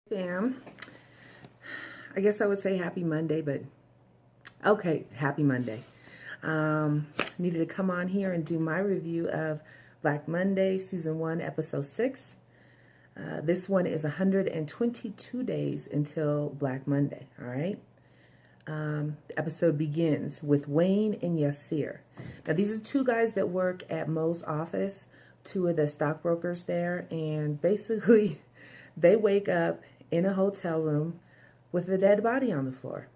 Bam. I guess I would say happy Monday, but okay, happy Monday. Needed to come on here and do my review of Black Monday, Season 1, Episode 6. This one is 122 days until Black Monday, all right? The episode begins with Wayne and Yasir. Now, these are two guys that work at Mo's office, two of the stockbrokers there, and basically they wake up in a hotel room with a dead body on the floor.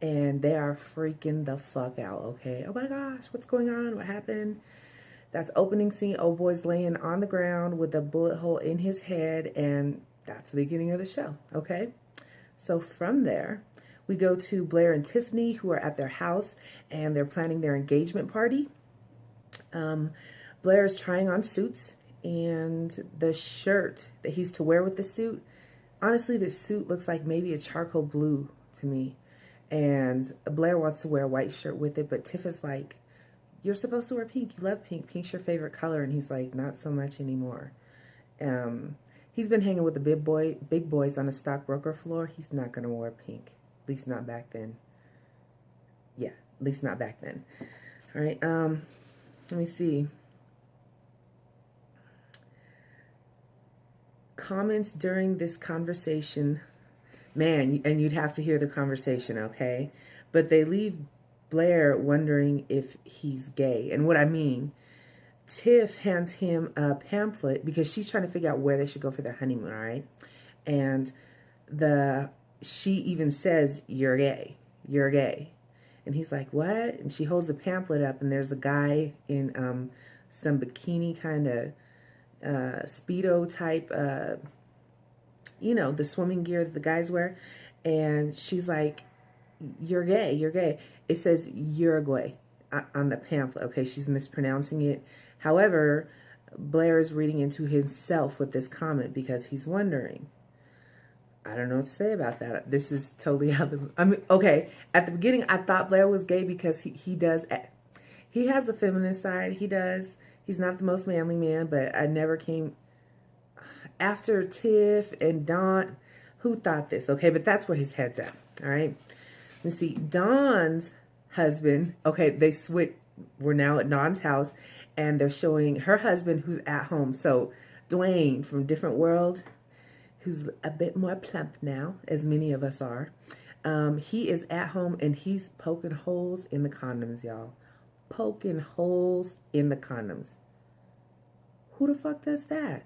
And they are freaking the fuck out, okay? Oh my gosh, what's going on? What happened? That's opening scene. Old boy's laying on the ground with a bullet hole in his head, and that's the beginning of the show, okay? So from there, we go to Blair and Tiffany, who are at their house, and they're planning their engagement party. Blair is trying on suits, and the shirt that he's to wear with the suit, honestly, this suit looks like maybe a charcoal blue to me. And Blair wants to wear a white shirt with it, but Tiff is like, you're supposed to wear pink. You love pink. Pink's your favorite color. And he's like, not so much anymore. He's been hanging with the big boys on the stockbroker floor. He's not going to wear pink. At least not back then. Yeah, at least not back then. All right, let me see. Comments during this conversation. Man, and you'd have to hear the conversation, okay? But they leave Blair wondering if he's gay. And what I mean, Tiff hands him a pamphlet because she's trying to figure out where they should go for their honeymoon, all right? And she even says, you're gay. You're gay. And he's like, what? And she holds the pamphlet up, and there's a guy in some bikini kind of Speedo type, you know, the swimming gear that the guys wear. And she's like, you're gay, you're gay. It says Uruguay on the pamphlet. Okay, she's mispronouncing it. However, Blair is reading into himself with this comment because he's wondering. I don't know what to say about that. This is totally out of, I mean, okay, at the beginning, I thought Blair was gay because he has a feminine side. He does. He's not the most manly man, but I never came after Tiff and Dawn. Who thought this? Okay, but that's where his head's at. All right. Let's see. Dawn's husband. Okay, they switch. We're now at Dawn's house, and they're showing her husband who's at home. So Dwayne from Different World, who's a bit more plump now, as many of us are. He is at home, and he's poking holes in the condoms, y'all. Poking holes in the condoms. Who the fuck does that?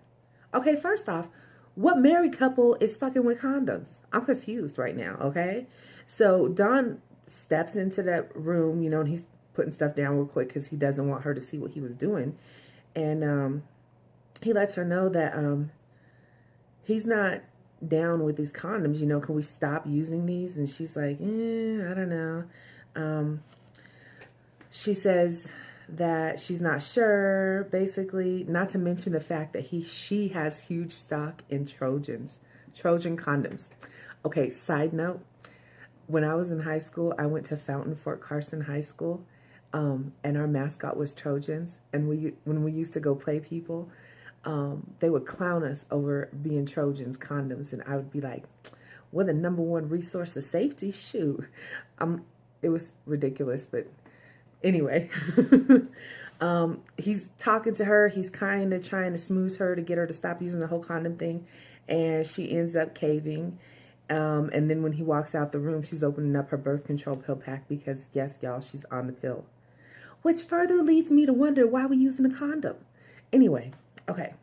Okay, first off, what married couple is fucking with condoms? I'm confused right now, okay? So Don steps into that room, you know, and he's putting stuff down real quick because he doesn't want her to see what he was doing. And he lets her know that he's not down with these condoms, you know, can we stop using these? And she's like, I don't know. She says that she's not sure, basically, not to mention the fact that she has huge stock in Trojan condoms. Okay, side note, when I was in high school, I went to Fountain Fort Carson High School, and our mascot was Trojans, and when we used to go play people, they would clown us over being Trojans condoms, and I would be like, we're the #1 resource of safety, shoot. It was ridiculous, but anyway, he's talking to her. He's kind of trying to smooth her to get her to stop using the whole condom thing. And she ends up caving. And then when he walks out the room, she's opening up her birth control pill pack because, yes, y'all, she's on the pill. Which further leads me to wonder why we're using a condom. Anyway, okay.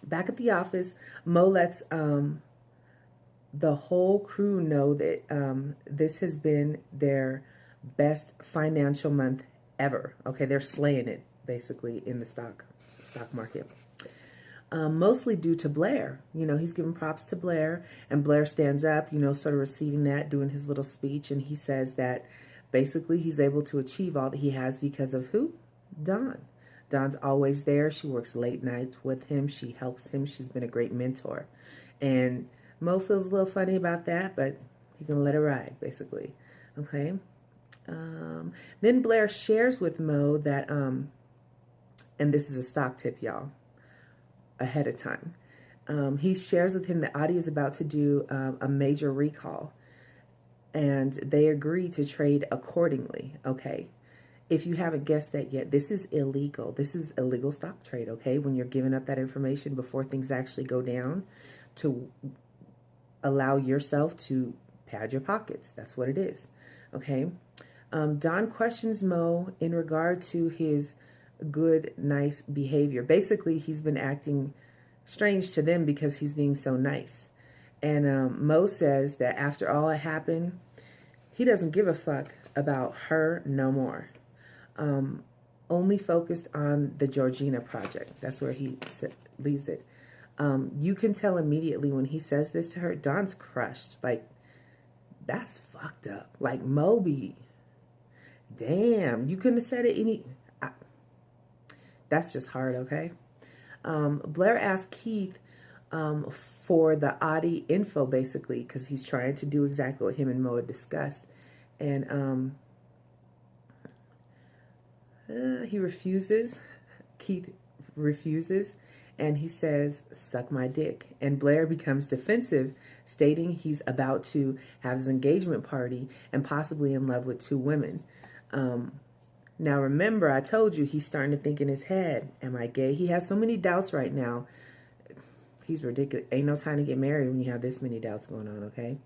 Back at the office, Mo lets the whole crew know that this has been their best financial month ever. Okay, they're slaying it basically in the stock market. Mostly due to Blair. You know, he's giving props to Blair, and Blair stands up, you know, sort of receiving that, doing his little speech, and he says that basically he's able to achieve all that he has because of who? Dawn. Dawn's always there. She works late nights with him. She helps him. She's been a great mentor. And Mo feels a little funny about that, but he can let it ride, basically. Okay. Then Blair shares with Mo that, and this is a stock tip, y'all, ahead of time. He shares with him that Audie is about to do a major recall, and they agree to trade accordingly. Okay. If you haven't guessed that yet, this is illegal. This is illegal stock trade, okay? When you're giving up that information before things actually go down to allow yourself to pad your pockets. That's what it is, okay? Don questions Mo in regard to his good, nice behavior. Basically, he's been acting strange to them because he's being so nice. And Mo says that after all that happened, he doesn't give a fuck about her no more. Only focused on the Georgina project. That's where he leaves it. You can tell immediately when he says this to her, Don's crushed. Like, that's fucked up. Like, Moby, damn, you couldn't have said it any... that's just hard, okay? Blair asked Keith for the Audie info, basically, because he's trying to do exactly what him and Mo had discussed. And he refuses. Keith refuses. And he says, suck my dick. And Blair becomes defensive, stating he's about to have his engagement party and possibly in love with 2 women. Now, remember, I told you he's starting to think in his head, am I gay? He has so many doubts right now. He's ridiculous. Ain't no time to get married when you have this many doubts going on, okay?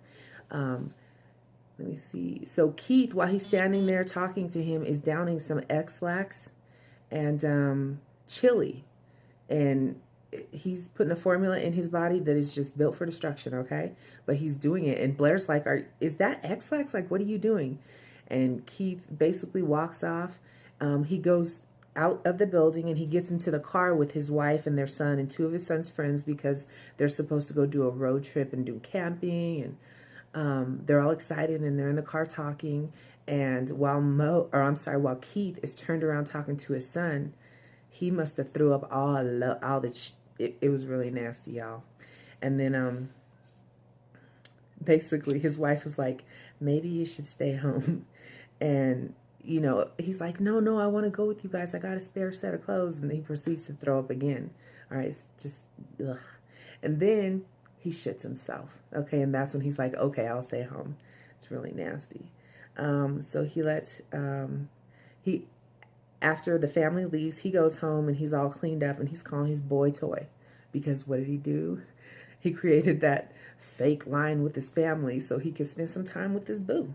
Let me see. So Keith, while he's standing there talking to him, is downing some X-Lax and chili. And he's putting a formula in his body that is just built for destruction, okay? But he's doing it. And Blair's like, is that X-Lax? Like, what are you doing? And Keith basically walks off. He goes out of the building and he gets into the car with his wife and their son and 2 of his son's friends because they're supposed to go do a road trip and do camping. And they're all excited and they're in the car talking. And while Keith is turned around talking to his son, he must have threw up all the it was really nasty, y'all. And then basically his wife was like, maybe you should stay home. And you know, he's like, no, I want to go with you guys. I got a spare set of clothes. And he proceeds to throw up again. All right, it's just ugh. And then he shits himself. Okay, and that's when he's like, okay, I'll stay home. It's really nasty. So he lets after the family leaves, he goes home and he's all cleaned up and he's calling his boy toy. Because what did he do? He created that fake line with his family so he could spend some time with his boo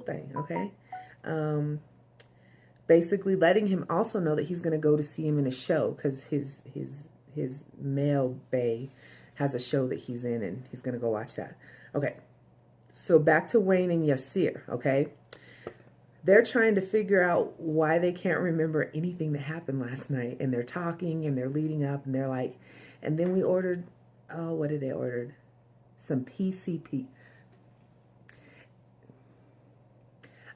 thing, okay? Basically letting him also know that he's going to go to see him in a show because his male bae has a show that he's in and he's going to go watch that. Okay, so back to Wayne and Yasir, okay? They're trying to figure out why they can't remember anything that happened last night. And they're talking and they're leading up and they're like, and then we ordered, oh, what did they order? Some PCP.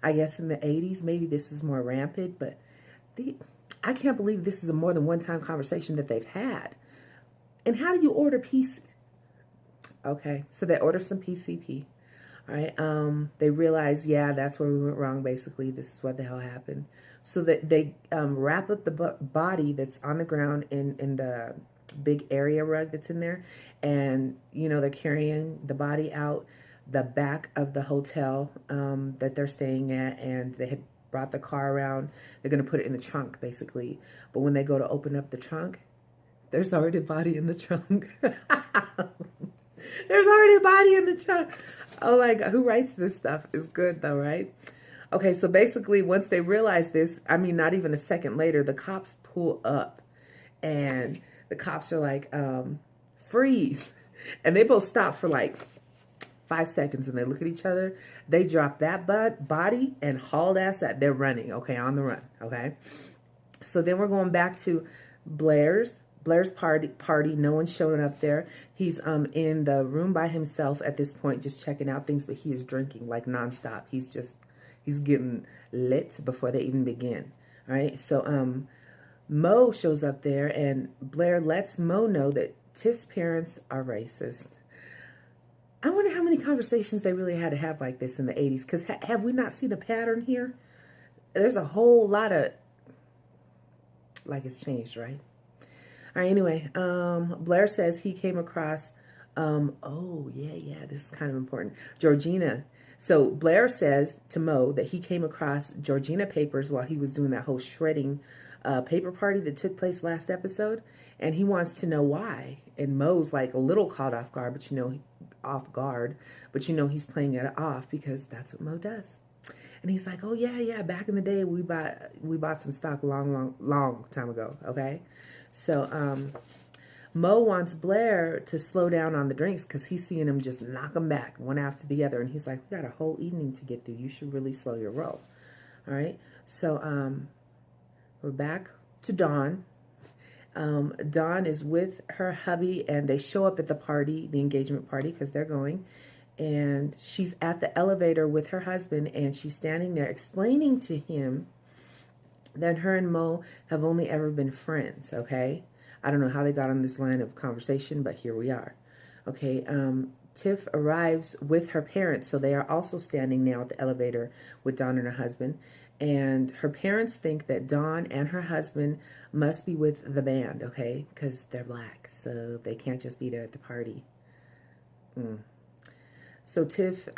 I guess in the 80s, maybe this is more rampant, but I can't believe this is a more than one-time conversation that they've had. And how do you order PC? Okay, so they order some PCP. All right, they realize, yeah, that's where we went wrong, basically. This is what the hell happened. So that they wrap up the body that's on the ground in the big area rug that's in there. And, you know, they're carrying the body out the back of the hotel that they're staying at. And they had brought the car around. They're going to put it in the trunk, basically. But when they go to open up the trunk, there's already a body in the trunk. There's already a body in the trunk. Oh my God, who writes this stuff? Is good though, right? Okay, so basically once they realize this, I mean, not even a second later, the cops pull up and the cops are like, freeze. And they both stop for like 5 seconds and they look at each other. They drop that body and hauled ass out. They're running, okay, on the run, okay? So then we're going back to Blair's party. No one's showing up there. He's in the room by himself at this point, just checking out things, but he is drinking like nonstop. He's getting lit before they even begin. All right. So Mo shows up there and Blair lets Mo know that Tiff's parents are racist. I wonder how many conversations they really had to have like this in the 80s, because have we not seen a pattern here? There's a whole lot of, like, it's changed, right? All right, anyway, Blair says he came across, oh, yeah, this is kind of important. Georgina. So Blair says to Mo that he came across Georgina papers while he was doing that whole shredding paper party that took place last episode. And he wants to know why. And Mo's like a little caught off guard, but he's playing it off because that's what Mo does. And he's like, oh, yeah, back in the day, we bought some stock long time ago, okay? So Mo wants Blair to slow down on the drinks because he's seeing him just knock them back one after the other. And he's like, we got a whole evening to get through. You should really slow your roll, all right? So we're back to Dawn. Dawn is with her hubby, and they show up at the party, the engagement party, because they're going. And she's at the elevator with her husband, and she's standing there explaining to him that her and Mo have only ever been friends, okay? I don't know how they got on this line of conversation, but here we are. Okay, Tiff arrives with her parents, so they are also standing now at the elevator with Dawn and her husband. And her parents think that Dawn and her husband must be with the band, okay? Because they're black, so they can't just be there at the party. So Tiff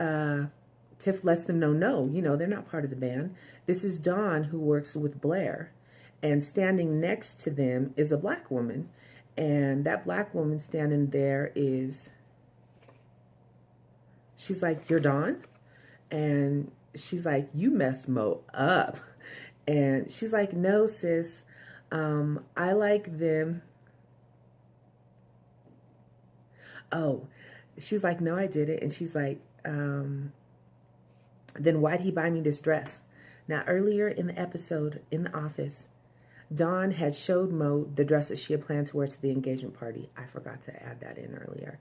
lets them know, no, they're not part of the band. This is Dawn, who works with Blair. And standing next to them is a black woman. And that black woman standing there she's like, you're Dawn? And she's like, you messed Mo up. And she's like, no, sis, I like them. Oh, she's like, no, I didn't. And she's like, then why'd he buy me this dress? Now, earlier in the episode, in the office, Dawn had showed Mo the dress that she had planned to wear to the engagement party. I forgot to add that in earlier.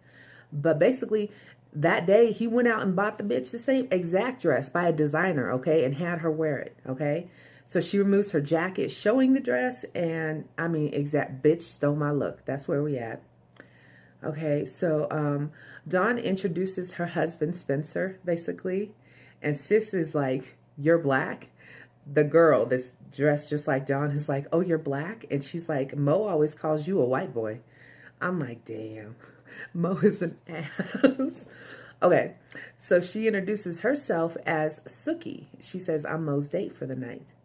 But basically, that day, he went out and bought the bitch the same exact dress by a designer, okay, and had her wear it, okay? So she removes her jacket, showing the dress, and, exact bitch stole my look. That's where we at. Okay, so Dawn introduces her husband, Spencer, basically, and Sis is like, you're black? The girl that's dressed just like Dawn is like, oh, you're black? And she's like, Mo always calls you a white boy. I'm like, damn, Mo is an ass. Okay, so she introduces herself as Suki. She says, I'm Mo's date for the night.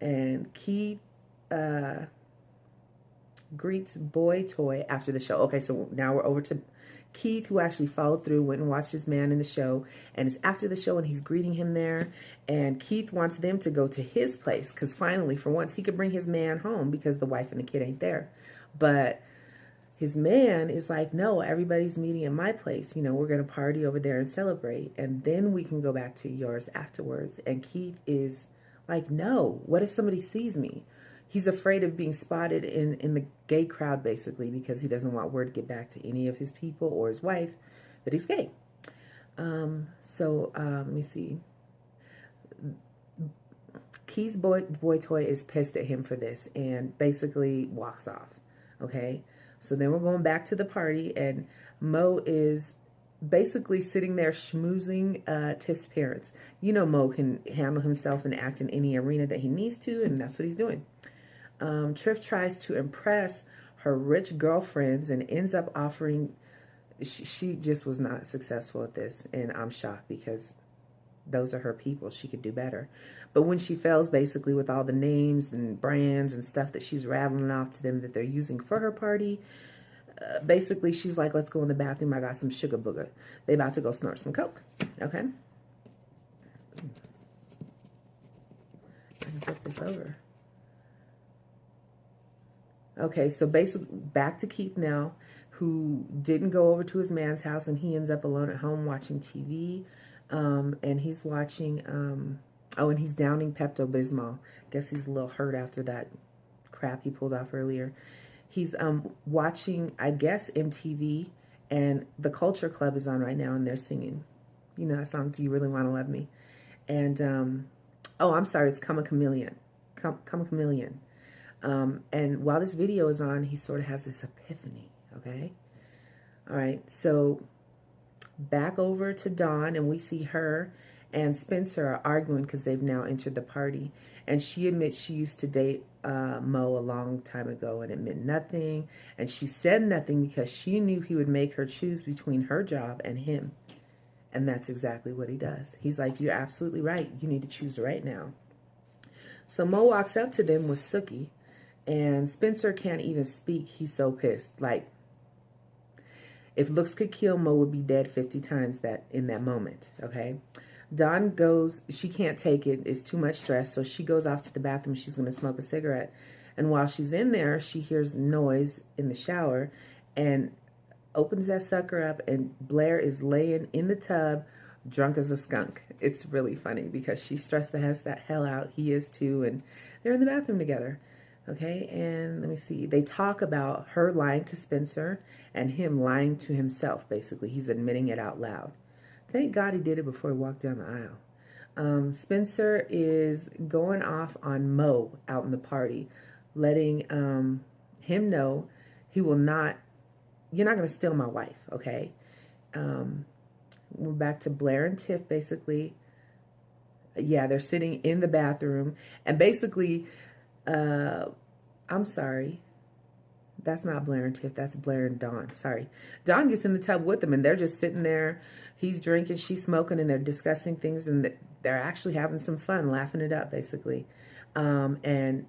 And Keith greets Boy Toy after the show. Okay, so now we're over to Keith, who actually followed through, went and watched his man in the show, and it's after the show, and he's greeting him there. And Keith wants them to go to his place because finally, for once, he could bring his man home because the wife and the kid ain't there. But his man is like, no, everybody's meeting at my place. We're going to party over there and celebrate, and then we can go back to yours afterwards. And Keith is like, no, what if somebody sees me? He's afraid of being spotted in the gay crowd, basically, because he doesn't want word to get back to any of his people or his wife that he's gay. Let me see. Keith's boy toy is pissed at him for this and basically walks off. Okay? So then we're going back to the party, and Mo is basically sitting there schmoozing Tiff's parents. Mo can handle himself and act in any arena that he needs to, and that's what he's doing. Tiff tries to impress her rich girlfriends and ends up offering, she just was not successful at this, and I'm shocked because those are her people. She could do better. But when she fails basically with all the names and brands and stuff that she's rattling off to them that they're using for her party, basically she's like, let's go in the bathroom. I got some sugar booger. They about to go snort some coke. Okay. I can flip this over. Okay, so basically back to Keith now, who didn't go over to his man's house, and he ends up alone at home watching TV. And he's watching, and he's downing Pepto-Bismol. Guess he's a little hurt after that crap he pulled off earlier. He's watching, I guess, MTV, and the Culture Club is on right now, and they're singing, that song, Do You Really Want to Love Me? And, I'm sorry, it's Come a Chameleon. Come a Chameleon. And while this video is on, he sort of has this epiphany, okay? All right, so back over to Dawn, and we see her and Spencer are arguing because they've now entered the party. And she admits she used to date Mo a long time ago, and it meant nothing. And she said nothing because she knew he would make her choose between her job and him. And that's exactly what he does. He's like, you're absolutely right. You need to choose right now. So Mo walks up to them with Sookie, and Spencer can't even speak. He's so pissed. Like, if looks could kill, Mo would be dead 50 times that in that moment, okay? Dawn goes, she can't take it. It's too much stress. So she goes off to the bathroom. She's going to smoke a cigarette. And while she's in there, she hears noise in the shower and opens that sucker up, and Blair is laying in the tub drunk as a skunk. It's really funny because she's stressed the hell out. He is too, and they're in the bathroom together. Okay, and let me see. They talk about her lying to Spencer and him lying to himself, basically. He's admitting it out loud. Thank God he did it before he walked down the aisle. Spencer is going off on Mo out in the party, letting him know he will not, you're not going to steal my wife, okay? We're back to Blair and Tiff, basically. Yeah, they're sitting in the bathroom. And basically, I'm sorry. That's not Blair and Tiff. That's Blair and Dawn. Sorry. Dawn gets in the tub with them, and they're just sitting there. He's drinking, she's smoking, and they're discussing things, and they're actually having some fun, laughing it up, basically. And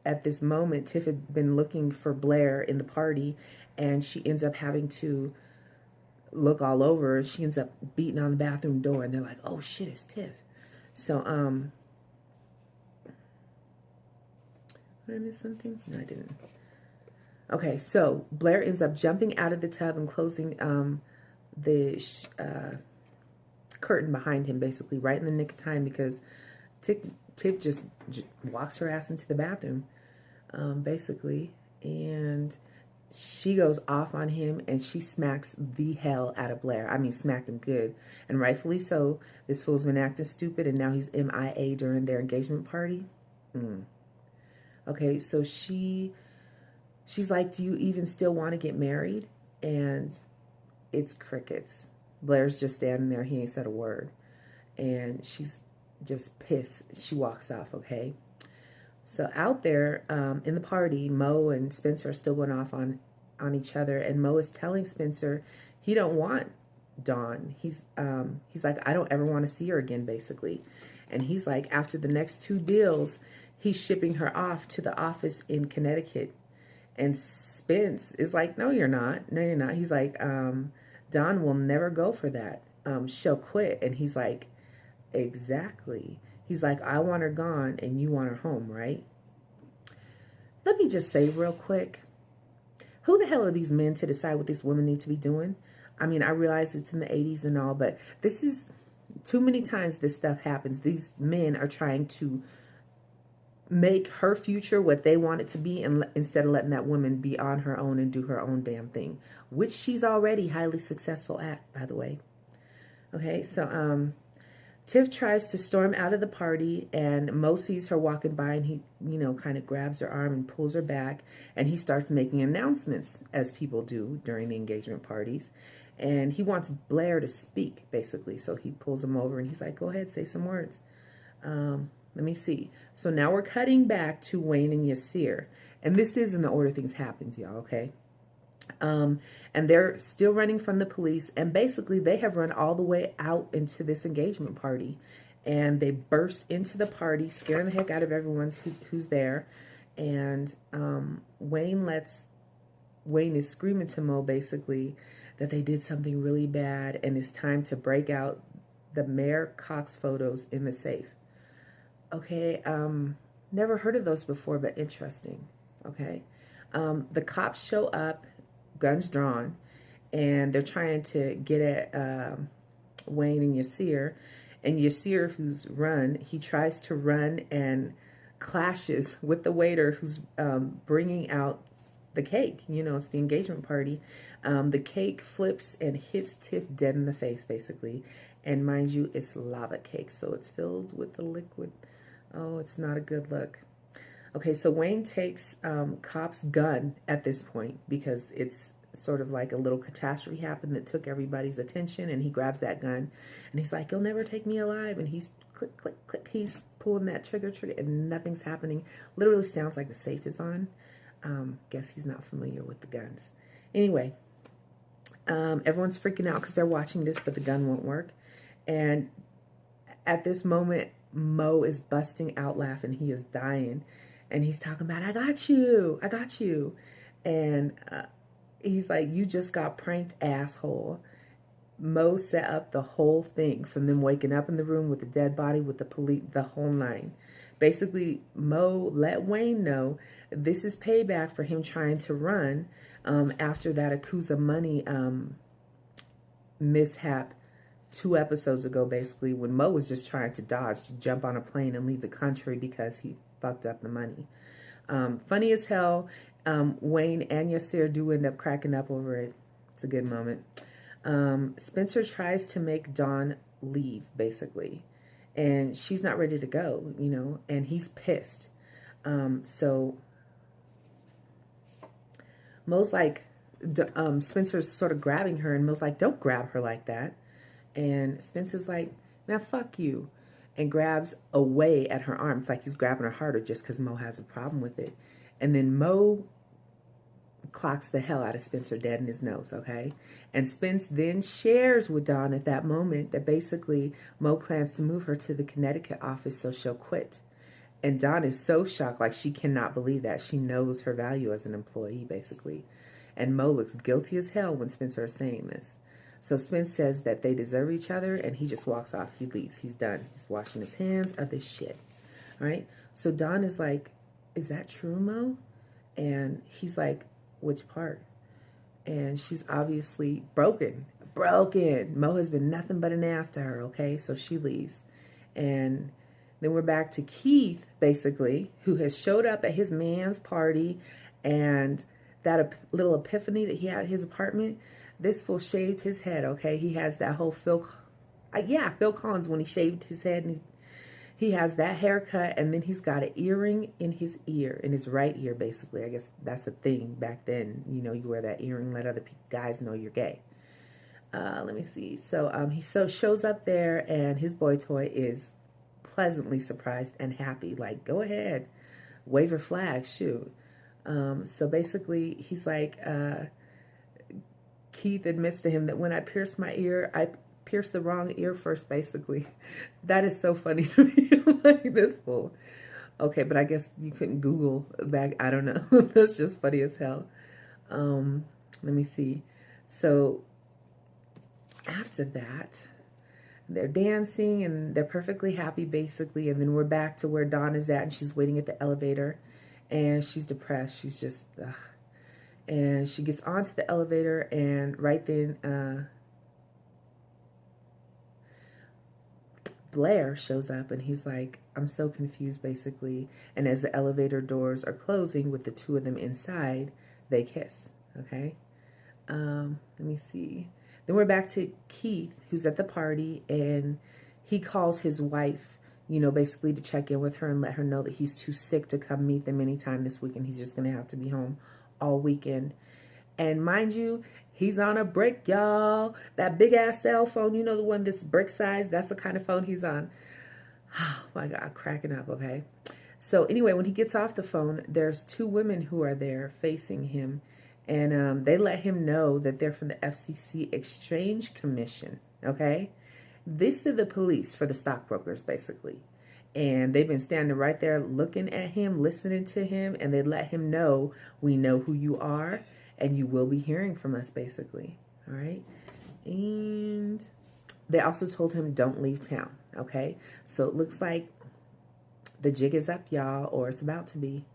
at this moment, Tiff had been looking for Blair in the party, and she ends up having to look all over. She ends up beating on the bathroom door, and they're like, oh shit, it's Tiff. So, did I miss something? No, I didn't. Okay, so Blair ends up jumping out of the tub and closing the curtain behind him, basically, right in the nick of time, because Tiff just walks her ass into the bathroom, basically, and she goes off on him, and she smacks the hell out of Blair. I mean, smacked him good, and rightfully so. This fool's been acting stupid, and now he's MIA during their engagement party. Okay, so she's like, do you even still want to get married? And it's crickets. Blair's just standing there. He ain't said a word. And she's just pissed. She walks off, okay? So out there in the party, Mo and Spencer are still going off on each other. And Mo is telling Spencer he don't want Dawn. He's like, I don't ever want to see her again, basically. And he's like, after the next 2 deals, he's shipping her off to the office in Connecticut. And Spence is like, no, you're not. No, you're not. He's like, Dawn will never go for that. She'll quit. And he's like, exactly. He's like, I want her gone and you want her home, right? Let me just say real quick, who the hell are these men to decide what these women need to be doing? I mean, I realize it's in the 80s and all, but this is too many times this stuff happens. These men are trying to make her future what they want it to be, and instead of letting that woman be on her own and do her own damn thing, which she's already highly successful at, by the way. Okay, so Tiff tries to storm out of the party, and Mo sees her walking by, and he, kind of grabs her arm and pulls her back, and he starts making announcements, as people do during the engagement parties, and he wants Blair to speak, basically, so he pulls him over, and he's like, go ahead, say some words. Let me see. So now we're cutting back to Wayne and Yasir. And this is in the order things happened, y'all, okay? And they're still running from the police. And basically, they have run all the way out into this engagement party. And they burst into the party, scaring the heck out of everyone who's there. And Wayne is screaming to Mo, basically, that they did something really bad. And it's time to break out the Mayor Cox photos in the safe. Okay, never heard of those before, but interesting. Okay, the cops show up, guns drawn, and they're trying to get at Wayne and Yasir. And Yasir, he tries to run and clashes with the waiter who's bringing out the cake. It's the engagement party. The cake flips and hits Tiff dead in the face, basically. And mind you, it's lava cake, so it's filled with the liquid. Oh, it's not a good look. Okay, so Wayne takes Cop's gun at this point because it's sort of like a little catastrophe happened that took everybody's attention, and he grabs that gun and he's like, you'll never take me alive, and he's click click click, he's pulling that trigger and nothing's happening. Literally sounds like the safe is on. Guess he's not familiar with the guns. Anyway, everyone's freaking out because they're watching this, but the gun won't work. And at this moment, Mo is busting out laughing. He is dying. And he's talking about, I got you. I got you. And he's like, you just got pranked, asshole. Mo set up the whole thing, from them waking up in the room with the dead body, with the police, the whole nine. Basically, Mo let Wayne know this is payback for him trying to run after that Akusa money mishap 2 episodes ago, basically, when Mo was just trying to dodge, to jump on a plane and leave the country because he fucked up the money. Funny as hell. Wayne and Yasir do end up cracking up over it. It's a good moment. Spencer tries to make Dawn leave, basically, and she's not ready to go, you know, and he's pissed. So Mo's like, Spencer's sort of grabbing her, and Mo's like, don't grab her like that. And Spencer's like, now fuck you, and grabs away at her arm. It's like he's grabbing her harder just because Mo has a problem with it. And then Mo clocks the hell out of Spencer dead in his nose, okay? And Spence then shares with Dawn at that moment that basically Mo plans to move her to the Connecticut office so she'll quit. And Dawn is so shocked, like she cannot believe that. She knows her value as an employee, basically. And Mo looks guilty as hell when Spencer is saying this. So Spence says that they deserve each other, and he just walks off. He leaves. He's done. He's washing his hands of this shit. All right? So Dawn is like, is that true, Mo? And he's like, which part? And she's obviously broken. Broken. Mo has been nothing but an ass to her, okay? So she leaves. And then we're back to Keith, basically, who has showed up at his man's party, and that little epiphany that he had at his apartment. This fool shaved his head, okay? He has that whole Phil Collins when he shaved his head, and he has that haircut, and then he's got an earring in his ear, in his right ear, basically. I guess that's the thing back then. You know, you wear that earring, let other guys know you're gay. Let me see. So he shows up there, and his boy toy is pleasantly surprised and happy. Like, go ahead, wave your flag, shoot. So basically, he's like, Keith admits to him that when I pierced my ear, I pierced the wrong ear first, basically. That is so funny to me. Like, this fool. Okay, but I guess you couldn't Google back. I don't know. That's just funny as hell. Let me see. So after that, they're dancing and they're perfectly happy, basically. And then we're back to where Dawn is at, and she's waiting at the elevator, and she's depressed. She's just, ugh. And she gets onto the elevator, and right then, Blair shows up, and he's like, I'm so confused, basically. And as the elevator doors are closing with the two of them inside, they kiss, okay? Let me see. Then we're back to Keith, who's at the party, and he calls his wife, you know, basically to check in with her and let her know that he's too sick to come meet them anytime this weekend. He's just going to have to be home all weekend. And mind you, he's on a brick, y'all. That big ass cell phone, you know, the one that's brick size, that's the kind of phone he's on. Oh my God, cracking up, okay? So anyway, when he gets off the phone, there's 2 women who are there facing him. And they let him know that they're from the FCC Exchange Commission, okay? This is the police for the stockbrokers, basically. And they've been standing right there looking at him, listening to him, and they let him know, we know who you are, and you will be hearing from us, basically. All right? And they also told him, don't leave town, okay? So it looks like the jig is up, y'all, or it's about to be.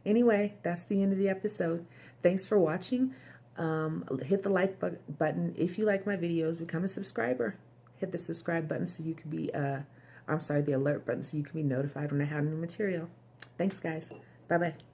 Anyway, that's the end of the episode. Thanks for watching. Hit the like button if you like my videos. Become a subscriber. Hit the subscribe button so you can be, the alert button so you can be notified when I have new material. Thanks, guys. Bye-bye.